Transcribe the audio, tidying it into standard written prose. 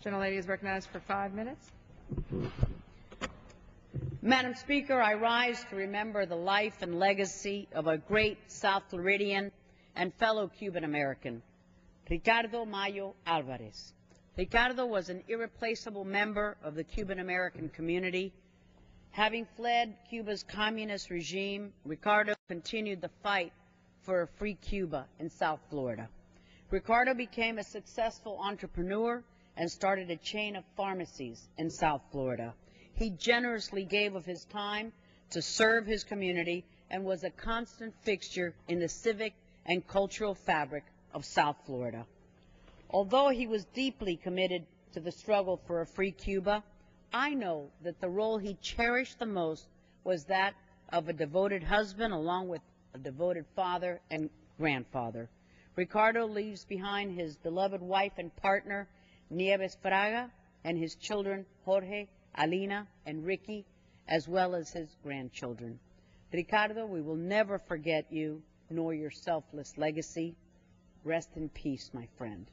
Gentlelady is recognized for 5 minutes. Madam Speaker, I rise to remember the life and legacy of a great South Floridian and fellow Cuban American, Ricardo Mayo Alvarez. Ricardo was an irreplaceable member of the Cuban American community. Having fled Cuba's communist regime, Ricardo continued the fight for a free Cuba in South Florida. Ricardo became a successful entrepreneur and started a chain of pharmacies in South Florida. He generously gave of his time to serve his community and was a constant fixture in the civic and cultural fabric of South Florida. Although he was deeply committed to the struggle for a free Cuba, I know that the role he cherished the most was that of a devoted husband along with a devoted father and grandfather. Ricardo leaves behind his beloved wife and partner, Nieves Fraga, and his children, Jorge, Alina, and Ricky, as well as his grandchildren. Ricardo, we will never forget you nor your selfless legacy. Rest in peace, my friend.